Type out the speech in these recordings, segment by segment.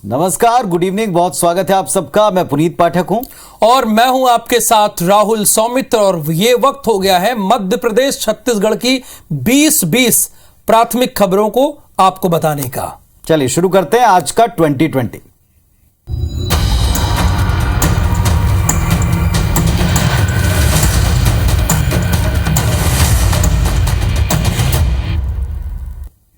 नमस्कार, good evening, बहुत स्वागत है आप सबका। मैं पुनीत पाठक हूं और मैं हूं आपके साथ राहुल सौमित्र। और ये वक्त हो गया है मध्य प्रदेश छत्तीसगढ़ की 20-20 प्राथमिक खबरों को आपको बताने का। चलिए शुरू करते हैं आज का 2020।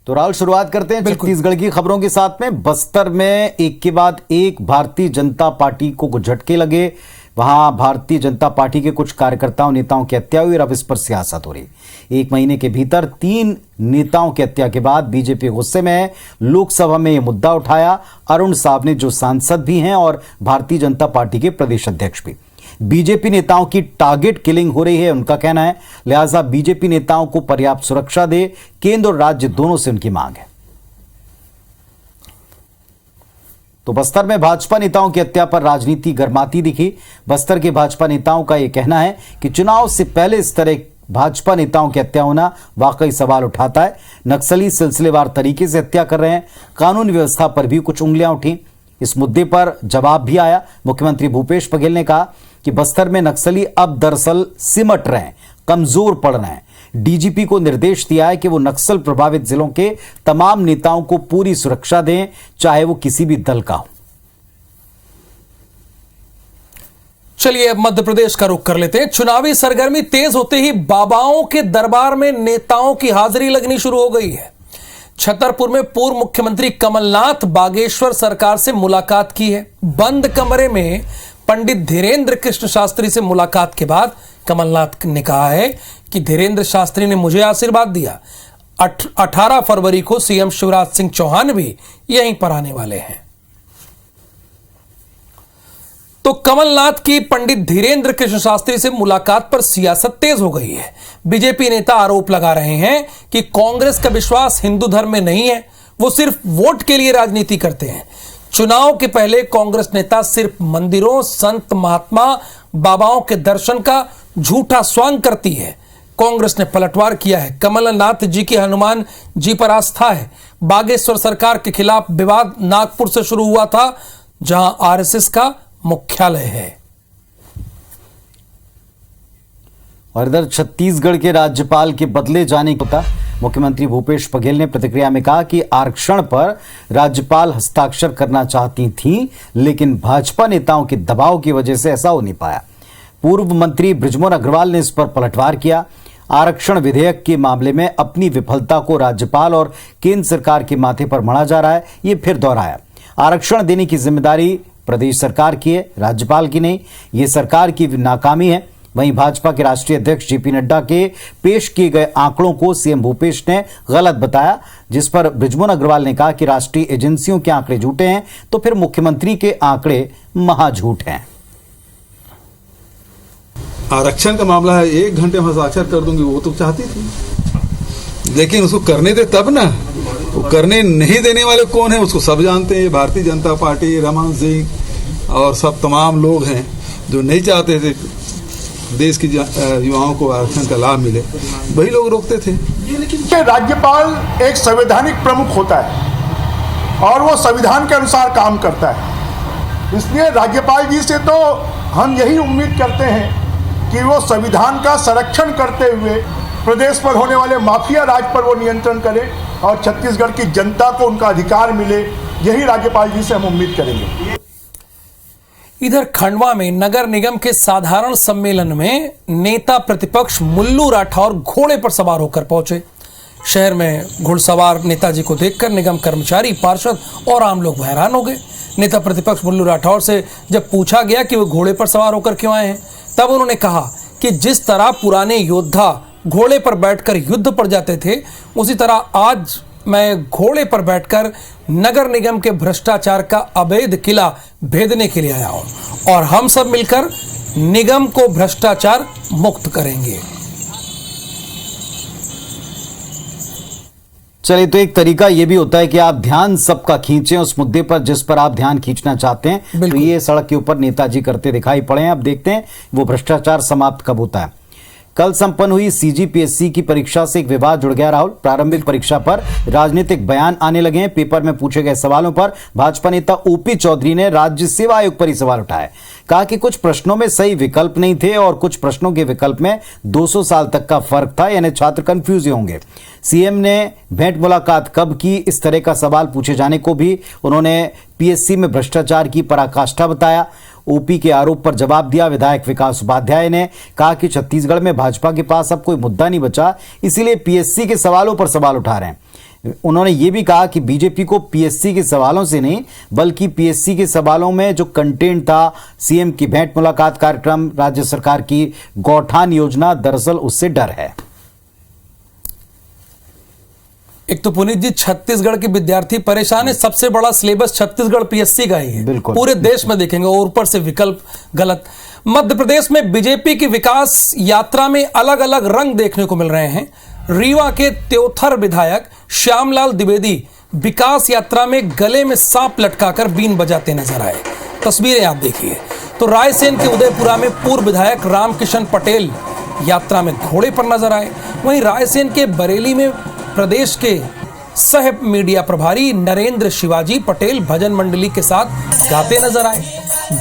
तो राहुल, शुरुआत करते हैं छत्तीसगढ़ की खबरों के साथ में। बस्तर में एक के बाद एक भारतीय जनता पार्टी को कुछ झटके लगे। वहां भारतीय जनता पार्टी के कुछ कार्यकर्ताओं नेताओं की हत्या हुई और अब इस पर सियासत हो रही। एक महीने के भीतर 3 नेताओं की हत्या के बाद बीजेपी गुस्से में है। लोकसभा में यह मुद्दा उठाया अरुण साव ने, जो सांसद भी हैं और भारतीय जनता पार्टी के प्रदेश अध्यक्ष भी। बीजेपी नेताओं की टारगेट किलिंग हो रही है, उनका कहना है, लिहाजा बीजेपी नेताओं को पर्याप्त सुरक्षा दे। केंद्र और राज्य दोनों से उनकी मांग है। तो बस्तर में भाजपा नेताओं की हत्या पर राजनीति गर्माती दिखी। बस्तर के भाजपा नेताओं का यह कहना है कि चुनाव से पहले इस तरह भाजपा नेताओं की हत्या होना वाकई सवाल उठाता है। नक्सली सिलसिलेवार तरीके से हत्या कर रहे हैं। कानून व्यवस्था पर भी कुछ उंगलियां उठी। इस मुद्दे पर जवाब भी आया। मुख्यमंत्री भूपेश बघेल ने कहा कि बस्तर में नक्सली अब दरअसल सिमट रहे हैं, कमजोर पड़ रहे हैं। डीजीपी को निर्देश दिया है कि वो नक्सल प्रभावित जिलों के तमाम नेताओं को पूरी सुरक्षा दें, चाहे वो किसी भी दल का हो। चलिए अब मध्य प्रदेश का रुख कर लेते हैं। चुनावी सरगर्मी तेज होते ही बाबाओं के दरबार में नेताओं की हाजिरी लगनी शुरू हो गई है। छतरपुर में पूर्व मुख्यमंत्री कमलनाथ बागेश्वर सरकार से मुलाकात की है। बंद कमरे में पंडित धीरेन्द्र कृष्ण शास्त्री से मुलाकात के बाद कमलनाथ ने कहा है कि धीरेन्द्र शास्त्री ने मुझे आशीर्वाद दिया। 18 फरवरी को सीएम शिवराज सिंह चौहान भी यहीं पर आने वाले हैं। तो कमलनाथ की पंडित धीरेन्द्र कृष्ण शास्त्री से मुलाकात पर सियासत तेज हो गई है। बीजेपी नेता आरोप लगा रहे हैं कि कांग्रेस का विश्वास हिंदू धर्म में नहीं है, वो सिर्फ वोट के लिए राजनीति करते हैं। चुनाव के पहले कांग्रेस नेता सिर्फ मंदिरों, संत महात्मा बाबाओं के दर्शन का झूठा स्वांग करती है। कांग्रेस ने पलटवार किया है। कमलनाथ जी की हनुमान जी पर आस्था है। बागेश्वर सरकार के खिलाफ विवाद नागपुर से शुरू हुआ था, जहां आरएसएस का मुख्यालय है। और इधर छत्तीसगढ़ के राज्यपाल के बदले जाने का मुख्यमंत्री भूपेश बघेल ने प्रतिक्रिया में कहा कि आरक्षण पर राज्यपाल हस्ताक्षर करना चाहती थीं, लेकिन भाजपा नेताओं के दबाव की वजह से ऐसा हो नहीं पाया। पूर्व मंत्री बृजमोहन अग्रवाल ने इस पर पलटवार किया। आरक्षण विधेयक के मामले में अपनी विफलता को राज्यपाल और केंद्र सरकार के माथे पर मढ़ा जा रहा है, ये फिर दोहराया। आरक्षण देने की जिम्मेदारी प्रदेश सरकार की है, राज्यपाल की नहीं। ये सरकार की नाकामी है। वहीं भाजपा के राष्ट्रीय अध्यक्ष जेपी नड्डा के पेश किए गए आंकड़ों को सीएम भूपेश ने गलत बताया, जिस पर बृजमोहन अग्रवाल ने कहा कि राष्ट्रीय एजेंसियों के आंकड़े झूठे हैं, तो फिर मुख्यमंत्री के आंकड़े महाझूठ हैं। आरक्षण का मामला है, 1 घंटे में हस्ताक्षर कर दूंगी, वो तो चाहती थी, लेकिन उसको करने दे तब ना। वो करने नहीं देने वाले कौन है उसको सब जानते हैं। भारतीय जनता पार्टी, रमन सिंह और सब तमाम लोग हैं जो नहीं चाहते थे देश की युवाओं को आरक्षण का लाभ मिले, वही लोग रोकते थे। लेकिन राज्यपाल एक संवैधानिक प्रमुख होता है और वो संविधान के अनुसार काम करता है। इसलिए राज्यपाल जी से तो हम यही उम्मीद करते हैं कि वो संविधान का संरक्षण करते हुए प्रदेश पर होने वाले माफिया राज पर वो नियंत्रण करे और छत्तीसगढ़ की जनता को उनका अधिकार मिले। यही राज्यपाल जी से हम उम्मीद करेंगे। इधर खंडवा में नगर निगम के साधारण सम्मेलन में नेता प्रतिपक्ष मुल्लू राठौर घोड़े पर सवार होकर पहुंचे। शहर में घुड़सवार नेताजी को देखकर निगम कर्मचारी, पार्षद और आम लोग हैरान हो गए। नेता प्रतिपक्ष मुल्लू राठौर से जब पूछा गया कि वो घोड़े पर सवार होकर क्यों आए हैं, तब उन्होंने कहा कि जिस तरह पुराने योद्धा घोड़े पर बैठकर युद्ध पर जाते थे, उसी तरह आज मैं घोड़े पर बैठकर नगर निगम के भ्रष्टाचार का अवैध किला भेदने के लिए आया हूं और हम सब मिलकर निगम को भ्रष्टाचार मुक्त करेंगे। चलिए, तो एक तरीका यह भी होता है कि आप ध्यान सबका खींचें उस मुद्दे पर जिस पर आप ध्यान खींचना चाहते हैं। तो ये सड़क के ऊपर नेताजी करते दिखाई पड़े हैं। अब देखते हैं वो भ्रष्टाचार समाप्त कब होता है। कल संपन्न हुई सीजीपीएससी की परीक्षा से एक विवाद जुड़ गया। राहुल, प्रारंभिक परीक्षा पर राजनीतिक बयान आने लगे हैं। पेपर में पूछे गए सवालों पर भाजपा नेता ओपी चौधरी ने राज्य सेवा आयोग पर ही सवाल उठाए। कहा कि कुछ प्रश्नों में सही विकल्प नहीं थे और कुछ प्रश्नों के विकल्प में 200 साल तक का फर्क था, यानी छात्र कंफ्यूज होंगे। सीएम ने भेंट मुलाकात कब की, इस तरह का सवाल पूछे जाने को भी उन्होंने पीएससी में भ्रष्टाचार की पराकाष्ठा बताया। ओपी के आरोप पर जवाब दिया विधायक विकास उपाध्याय ने। कहा कि छत्तीसगढ़ में भाजपा के पास अब कोई मुद्दा नहीं बचा, इसीलिए पीएससी के सवालों पर सवाल उठा रहे हैं। उन्होंने ये भी कहा कि बीजेपी को पीएससी के सवालों से नहीं, बल्कि पीएससी के सवालों में जो कंटेंट था, सीएम की भेंट मुलाकात कार्यक्रम, राज्य सरकार की गौठान योजना, दरअसल उससे डर है। एक तो पुनीत जी, छत्तीसगढ़ के विद्यार्थी परेशान है। सबसे बड़ा सिलेबस छत्तीसगढ़ पीएससी का ही है, बिल्कुल पूरे देश में देखेंगे, और ऊपर से विकल्प गलत। मध्य प्रदेश में बीजेपी की विकास यात्रा में अलग अलग रंग देखने को मिल रहे हैं। रीवा के त्योथर विधायक श्यामलाल द्विवेदी विकास यात्रा में गले में सांप लटकाकर बीन बजाते नजर आए। तस्वीरें आप देखिए। तो रायसेन के उदयपुरा में पूर्व विधायक रामकिशन पटेल यात्रा में घोड़े पर नजर आए। वहीं रायसेन के बरेली में प्रदेश के सह मीडिया प्रभारी नरेंद्र शिवाजी पटेल भजन मंडली के साथ गाते नजर आए।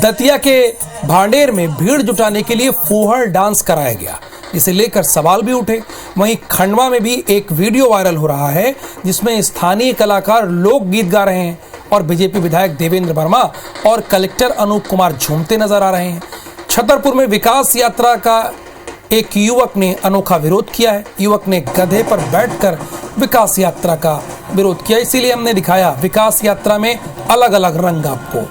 दतिया के भांडेर में भीड़ जुटाने के लिए फूहड़ डांस कराया गया, जिसे लेकर सवाल भी उठे। वहीं खंडवा में भी एक वीडियो वायरल हो रहा है जिसमें स्थानीय कलाकार लोकगीत गा रहे हैं और बीजेपी विधायक देवेंद्र वर्मा और कलेक्टर अनूप कुमार झूमते नजर आ रहे हैं। छतरपुर में विकास यात्रा का एक युवक ने अनोखा विरोध किया है। युवक ने गधे पर बैठकर विकास यात्रा का विरोध किया, इसीलिए हमने दिखाया विकास यात्रा में अलग अलग रंग आपको।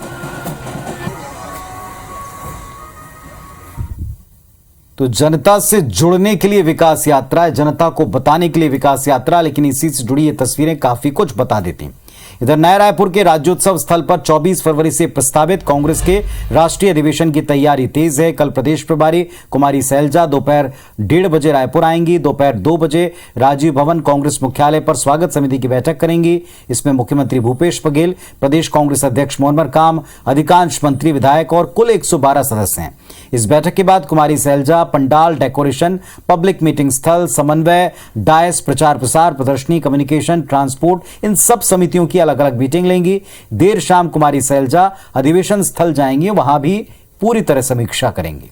तो जनता से जुड़ने के लिए विकास यात्रा है, जनता को बताने के लिए विकास यात्रा, लेकिन इसी से जुड़ी ये तस्वीरें काफी कुछ बता देती हैं। इधर नया रायपुर के राज्योत्सव स्थल पर 24 फरवरी से प्रस्तावित कांग्रेस के राष्ट्रीय अधिवेशन की तैयारी तेज है। कल प्रदेश प्रभारी कुमारी सैलजा दोपहर 1:30 बजे रायपुर आएंगी। दोपहर 2 बजे राजीव भवन कांग्रेस मुख्यालय पर स्वागत समिति की बैठक करेंगी। इसमें मुख्यमंत्री भूपेश बघेल, प्रदेश कांग्रेस अध्यक्ष मोहन मरकाम, अधिकांश मंत्री, विधायक और कुल 112 सदस्य हैं। इस बैठक के बाद Kumari Selja pandal, decoration, public meeting स्थल, समन्वय, डायस, प्रचार प्रसार, प्रदर्शनी, कम्युनिकेशन, ट्रांसपोर्ट, इन सब समितियों की अलग अलग मीटिंग लेंगी। देर शाम कुमारी सैलजा अधिवेशन स्थल जाएंगी, वहां भी पूरी तरह समीक्षा करेंगी।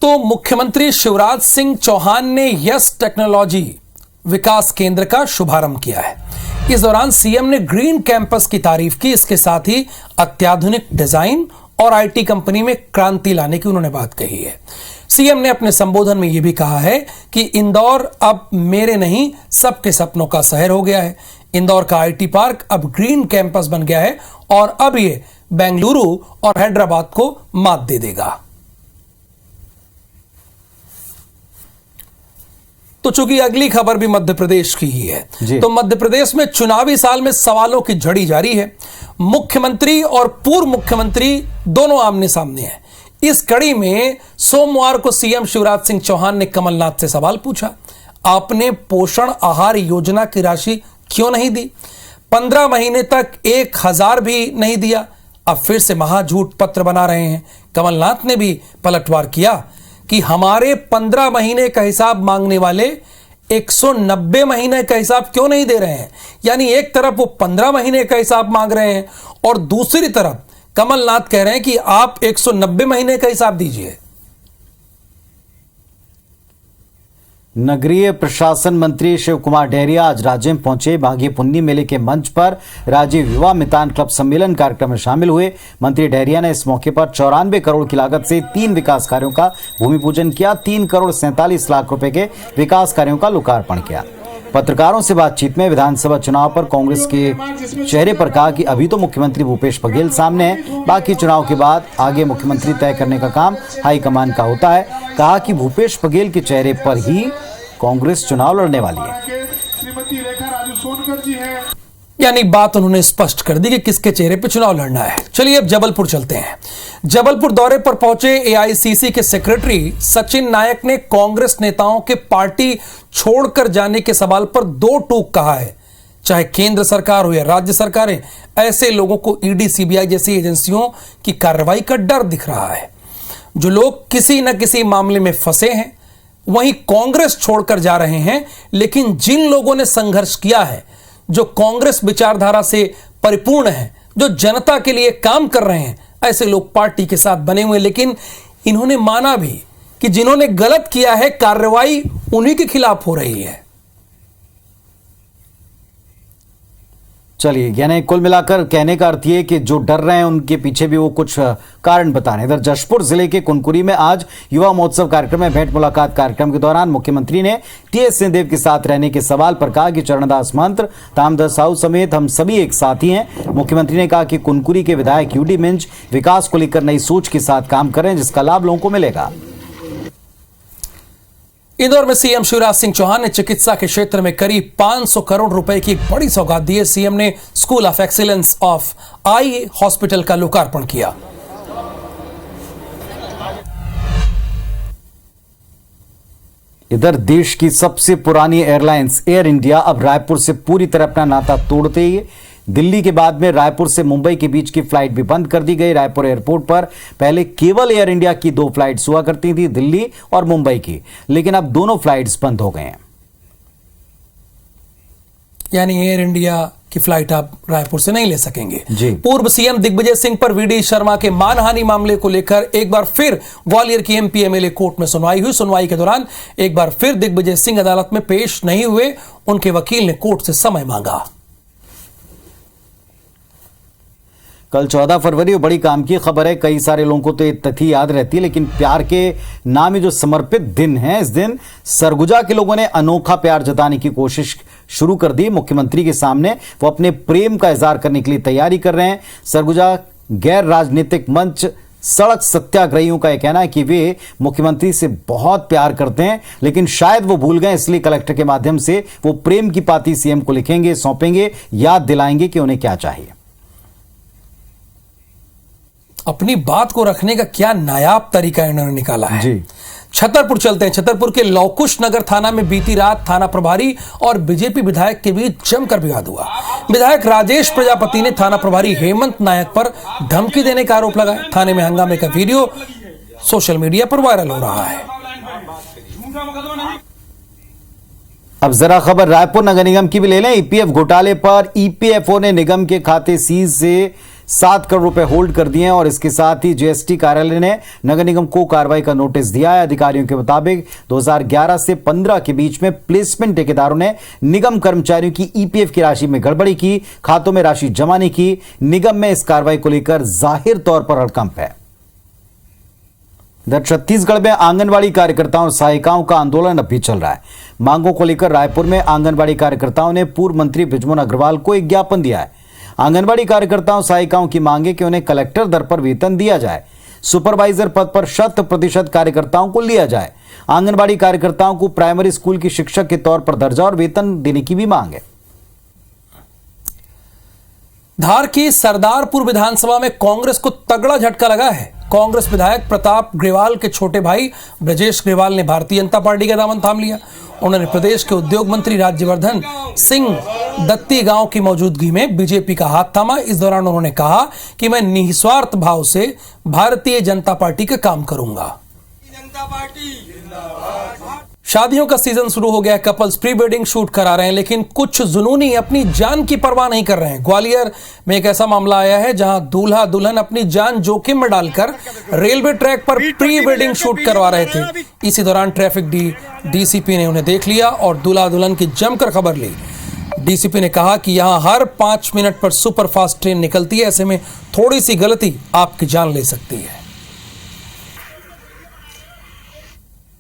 तो मुख्यमंत्री शिवराज सिंह चौहान ने यस टेक्नोलॉजी विकास केंद्र का शुभारंभ किया है। इस दौरान सीएम ने ग्रीन कैंपस की तारीफ की। इसके साथ ही अत्याधुनिक डिजाइन और आईटी कंपनी में क्रांति लाने की उन्होंने बात कही है। सीएम ने अपने संबोधन में यह भी कहा है कि इंदौर अब मेरे नहीं सबके सपनों का शहर हो गया है। इंदौर का आईटी पार्क अब ग्रीन कैंपस बन गया है और अब ये बेंगलुरु और हैदराबाद को मात दे देगा। तो चूंकि अगली खबर भी मध्य प्रदेश की ही है, तो मध्य प्रदेश में चुनावी साल में सवालों की झड़ी जारी है। मुख्यमंत्री और पूर्व मुख्यमंत्री दोनों आमने सामने हैं। इस कड़ी में सोमवार को सीएम शिवराज सिंह चौहान ने कमलनाथ से सवाल पूछा, आपने पोषण आहार योजना की राशि क्यों नहीं दी? 15 महीने तक 1000 भी नहीं दिया। अब फिर से महाझूठ पत्र बना रहे हैं। कमलनाथ ने भी पलटवार किया कि हमारे 15 महीने का हिसाब मांगने वाले 190 महीने का हिसाब क्यों नहीं दे रहे हैं। यानी एक तरफ वो 15 महीने का हिसाब मांग रहे हैं और दूसरी तरफ कमलनाथ कह रहे हैं कि आप 190 महीने का हिसाब दीजिए। नगरीय प्रशासन मंत्री शिव कुमार डहरिया आज राज्य में पहुंचे। माघी पुन्नी मेले के मंच पर राजीव युवा मितान क्लब सम्मेलन कार्यक्रम में शामिल हुए। मंत्री डहरिया ने इस मौके पर 94 करोड़ की लागत से 3 विकास कार्यों का भूमि पूजन किया। 3 करोड़ 47 लाख रुपए के विकास कार्यों का लोकार्पण किया। पत्रकारों से बातचीत में विधानसभा चुनाव पर कांग्रेस के चेहरे पर कहा कि अभी तो मुख्यमंत्री भूपेश बघेल सामने है, बाकी चुनाव के बाद आगे मुख्यमंत्री तय करने का काम हाईकमान का होता है। कहा कि भूपेश बघेल के चेहरे पर ही कांग्रेस चुनाव लड़ने वाली है। श्रीमती रेखा राजू सोनकर जी हैं। यानी बात उन्होंने स्पष्ट कर दी कि किसके चेहरे पर चुनाव लड़ना है। चलिए अब जबलपुर चलते हैं। जबलपुर दौरे पर पहुंचे एआईसीसी के सेक्रेटरी सचिन नायक ने कांग्रेस नेताओं के पार्टी छोड़कर जाने के सवाल पर 2 टूक कहा है। चाहे केंद्र सरकार हो या राज्य सरकारें, ऐसे लोगों को ईडी, सीबीआई जैसी एजेंसियों की कार्रवाई का डर दिख रहा है। जो लोग किसी न किसी मामले में फंसे हैं वहीं कांग्रेस छोड़कर जा रहे हैं, लेकिन जिन लोगों ने संघर्ष किया है, जो कांग्रेस विचारधारा से परिपूर्ण है, जो जनता के लिए काम कर रहे हैं, ऐसे लोग पार्टी के साथ बने हुए। लेकिन इन्होंने माना भी कि जिन्होंने गलत किया है कार्रवाई उन्हीं के खिलाफ हो रही है। चलिए, यानी कुल मिलाकर कहने का अर्थ ये कि जो डर रहे हैं उनके पीछे भी वो कुछ कारण बता रहे हैं। इधर जशपुर जिले के कुनकुरी में आज युवा महोत्सव कार्यक्रम में भेंट मुलाकात कार्यक्रम के दौरान मुख्यमंत्री ने टीएस सिंहदेव के साथ रहने के सवाल पर कहा कि चरणदास मंत्र, तामदास साहू समेत हम सभी एक साथी हैं। मुख्यमंत्री ने कहा कि कुनकुरी के विधायक यूडी मिंज विकास को लेकर नई सोच के साथ काम कर रहे हैं, जिसका लाभ लोगों को मिलेगा। इंदौर में सीएम शिवराज सिंह चौहान ने चिकित्सा के क्षेत्र में करीब 500 करोड़ रुपए की एक बड़ी सौगात दी है। सीएम ने school of excellence of eye hospital का लोकार्पण किया। इधर देश की सबसे पुरानी एयरलाइंस एयर इंडिया अब रायपुर से पूरी तरह अपना नाता तोड़ते ही दिल्ली के बाद में रायपुर से मुंबई के बीच की फ्लाइट भी बंद कर दी गई। रायपुर एयरपोर्ट पर पहले केवल एयर इंडिया की 2 फ्लाइट्स हुआ करती थी, दिल्ली और मुंबई की, लेकिन अब दोनों फ्लाइट्स बंद हो गए हैं। यानी एयर इंडिया की फ्लाइट आप रायपुर से नहीं ले सकेंगे जी। पूर्व सीएम दिग्विजय सिंह पर वीडी शर्मा के मानहानि मामले को लेकर एक बार फिर ग्वालियर की एमपी एमएलए कोर्ट में सुनवाई हुई। सुनवाई के दौरान एक बार फिर दिग्विजय सिंह अदालत में पेश नहीं हुए। उनके वकील ने कोर्ट से समय मांगा। कल 14 फरवरी बड़ी काम की खबर है। कई सारे लोगों को तो ये तिथि याद रहती है, लेकिन प्यार के नाम जो समर्पित दिन है, इस दिन सरगुजा के लोगों ने अनोखा प्यार जताने की कोशिश शुरू कर दी। मुख्यमंत्री के सामने वो अपने प्रेम का इजहार करने के लिए तैयारी कर रहे हैं। सरगुजा गैर राजनीतिक मंच सड़क सत्याग्रहियों का यह कहना है कि वे मुख्यमंत्री से बहुत प्यार करते हैं, लेकिन शायद वो भूल गए, इसलिए कलेक्टर के माध्यम से वो प्रेम की पाती सीएम को लिखेंगे, सौंपेंगे, याद दिलाएंगे कि उन्हें क्या चाहिए। अपनी बात को रखने का क्या नायाब तरीका इन्होंने निकाला है जी। छतरपुर चलते हैं। छतरपुर के लौकुश नगर थाना में बीती रात थाना प्रभारी और बीजेपी विधायक के बीच जमकर विवाद हुआ। विधायक राजेश प्रजापति ने थाना प्रभारी हेमंत नायक पर धमकी देने का आरोप लगाया। थाने में हंगामे का वीडियो सोशल मीडिया पर वायरल हो रहा है। अब जरा खबर रायपुर नगर निगम की भी ले लें। ईपीएफ घोटाले पर ईपीएफओ ने निगम के खाते सीज से 7 करोड़ रुपए होल्ड कर दिए हैं और इसके साथ ही जीएसटी कार्यालय ने नगर निगम को कार्रवाई का नोटिस दिया है। अधिकारियों के मुताबिक 2011 से 15 के बीच में प्लेसमेंट ठेकेदारों ने निगम कर्मचारियों की ईपीएफ की राशि में गड़बड़ी की, खातों में राशि जमा नहीं की। निगम में इस कार्रवाई को लेकर जाहिर तौर पर हड़कंप है। इधर छत्तीसगढ़ में आंगनबाड़ी कार्यकर्ताओं और सहायिकाओं का आंदोलन अब भी चल रहा है। मांगों को लेकर रायपुर में आंगनबाड़ी कार्यकर्ताओं ने पूर्व मंत्री बृजमोहन अग्रवाल को एक ज्ञापन दिया है। आंगनबाड़ी कार्यकर्ताओं सहायिकाओं की मांगे कि उन्हें कलेक्टर दर पर वेतन दिया जाए, सुपरवाइजर पद पर 100% कार्यकर्ताओं को लिया जाए। आंगनबाड़ी कार्यकर्ताओं को प्राइमरी स्कूल की शिक्षक के तौर पर दर्जा और वेतन देने की भी मांग है। धार की सरदारपुर विधानसभा में कांग्रेस को तगड़ा झटका लगा है। कांग्रेस विधायक प्रताप ग्रेवाल के छोटे भाई ब्रजेश ग्रेवाल ने भारतीय जनता पार्टी का दामन थाम लिया। उन्होंने प्रदेश के उद्योग मंत्री राज्यवर्धन सिंह दत्ती गांव की मौजूदगी में बीजेपी का हाथ थामा। इस दौरान उन्होंने कहा कि मैं निस्वार्थ भाव से भारतीय जनता पार्टी का काम करूंगा। शादियों का सीजन शुरू हो गया है। कपल्स प्री वेडिंग शूट करा रहे हैं, लेकिन कुछ जुनूनी अपनी जान की परवाह नहीं कर रहे हैं। ग्वालियर में एक ऐसा मामला आया है जहां दूल्हा दुल्हन अपनी जान जोखिम में डालकर रेलवे ट्रैक पर प्री वेडिंग शूट करवा रहे थे। इसी दौरान ट्रैफिक डीसीपी ने उन्हें देख लिया और दूल्हा दुल्हन की जमकर खबर ली। डीसीपी ने कहा कि यहां हर 5 मिनट पर सुपरफास्ट ट्रेन निकलती है, ऐसे में थोड़ी सी गलती आपकी जान ले सकती है।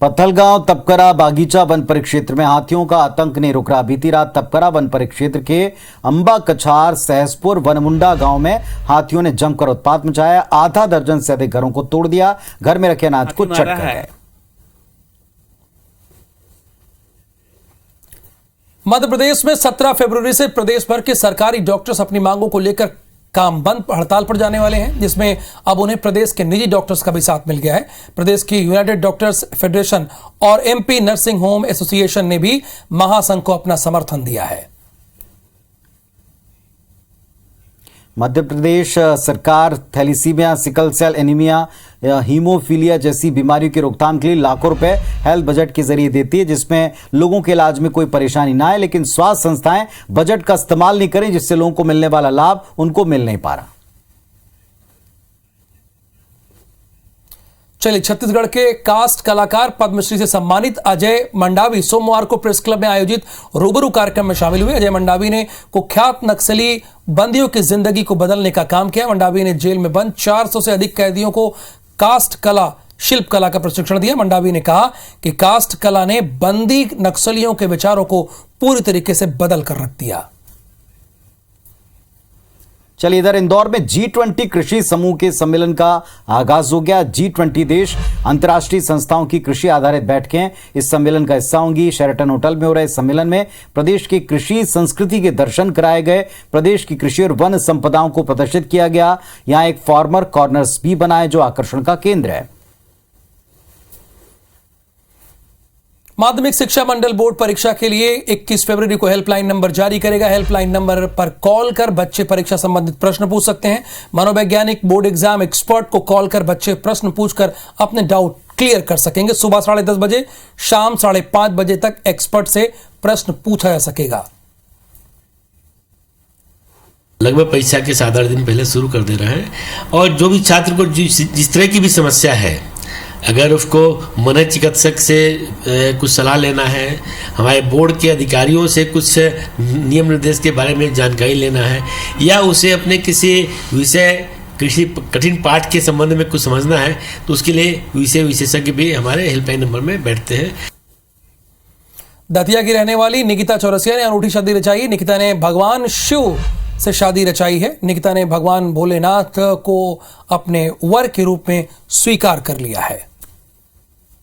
पत्थलगांव तपकरा बागीचा वन परिक्षेत्र में हाथियों का आतंक नहीं रुक रहा। बीती रात तपकरा वन परिक्षेत्र के अंबा कछार सहसपुर वनमुंडा गांव में हाथियों ने जमकर उत्पात मचाया। आधा दर्जन से अधिक घरों को तोड़ दिया, घर में रखे अनाज को चट कर गए। मध्य प्रदेश में 17 फरवरी से प्रदेश भर के सरकारी डॉक्टर्स अपनी मांगों को लेकर काम बंद हड़ताल पर जाने वाले हैं, जिसमें अब उन्हें प्रदेश के निजी डॉक्टर्स का भी साथ मिल गया है। प्रदेश की यूनाइटेड डॉक्टर्स फेडरेशन और एमपी नर्सिंग होम एसोसिएशन ने भी महासंघ को अपना समर्थन दिया है। मध्य प्रदेश सरकार thalassaemia, sickle cell anaemia, haemophilia जैसी बीमारियों की रोकथाम के लिए लाखों रुपए हेल्थ बजट के जरिए देती है, जिसमें लोगों के इलाज में कोई परेशानी ना आए। लेकिन स्वास्थ्य संस्थाएं बजट का इस्तेमाल नहीं करें, जिससे लोगों को मिलने वाला लाभ उनको मिल नहीं पा रहा। चलिए, छत्तीसगढ़ के कास्ट कलाकार पद्मश्री से सम्मानित अजय मंडावी सोमवार को प्रेस क्लब में आयोजित रूबरू कार्यक्रम में शामिल हुए। अजय मंडावी ने कुख्यात नक्सली बंदियों की जिंदगी को बदलने का काम किया। मंडावी ने जेल में बंद 400 से अधिक कैदियों को कास्ट कला, शिल्प कला का प्रशिक्षण दिया। मंडावी ने कहा कि कास्ट कला ने बंदी नक्सलियों के विचारों को पूरी तरीके से बदल कर रख दिया। चलिए, इधर इंदौर में G20 कृषि समूह के सम्मेलन का आगाज हो गया। G20 देश अंतर्राष्ट्रीय संस्थाओं की कृषि आधारित बैठकें इस सम्मेलन का हिस्सा होंगी। शेराटन होटल में हो रहे इस सम्मेलन में प्रदेश की कृषि संस्कृति के दर्शन कराए गए। प्रदेश की कृषि और वन संपदाओं को प्रदर्शित किया गया। यहां एक फार्मर कॉर्नर्स भी बनाए जो आकर्षण का केंद्र है। माध्यमिक शिक्षा मंडल बोर्ड परीक्षा के लिए 21 फरवरी को हेल्पलाइन नंबर जारी करेगा। हेल्पलाइन नंबर पर कॉल कर बच्चे परीक्षा संबंधित प्रश्न पूछ सकते हैं। मनोवैज्ञानिक, बोर्ड एग्जाम एक्सपर्ट को कॉल कर बच्चे प्रश्न पूछकर अपने डाउट क्लियर कर सकेंगे। सुबह 10:30 बजे, शाम 5:30 बजे तक एक्सपर्ट से प्रश्न पूछा जा सकेगा। लगभग परीक्षा के 7-8 दिन पहले शुरू कर दे रहे हैं, और जो भी छात्र को जिस तरह की भी समस्या है, अगर उसको मनोचिकित्सक चिकित्सक से कुछ सलाह लेना है, हमारे बोर्ड के अधिकारियों से कुछ नियम निर्देश के बारे में जानकारी लेना है, या उसे अपने किसी विषय, किसी कठिन पाठ के संबंध में कुछ समझना है, तो उसके लिए विषय विशेषज्ञ भी हमारे हेल्पलाइन नंबर में बैठते हैं। दतिया की रहने वाली निकिता चौरसिया ने अनूठी शादी रचाई। निकिता ने भगवान शिव से शादी रचाई है। निकिता ने भगवान भोलेनाथ को अपने वर के रूप में स्वीकार कर लिया है।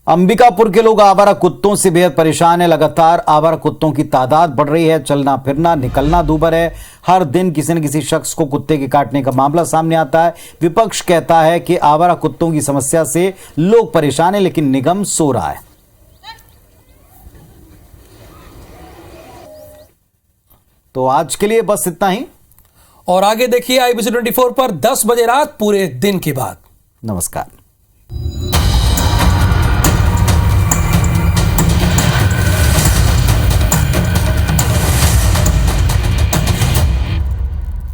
अंबिकापुर के लोग आवारा कुत्तों से बेहद परेशान है। लगातार आवारा कुत्तों की तादाद बढ़ रही है। चलना फिरना, निकलना दूभर है। हर दिन किसी न किसी शख्स को कुत्ते के काटने का मामला सामने आता है। विपक्ष कहता है कि आवारा कुत्तों की समस्या से लोग परेशान है, लेकिन निगम सो रहा है। तो आज के लिए बस इतना ही, और आगे देखिए IBC 24 पर 10 बजे रात पूरे दिन की बात। नमस्कार।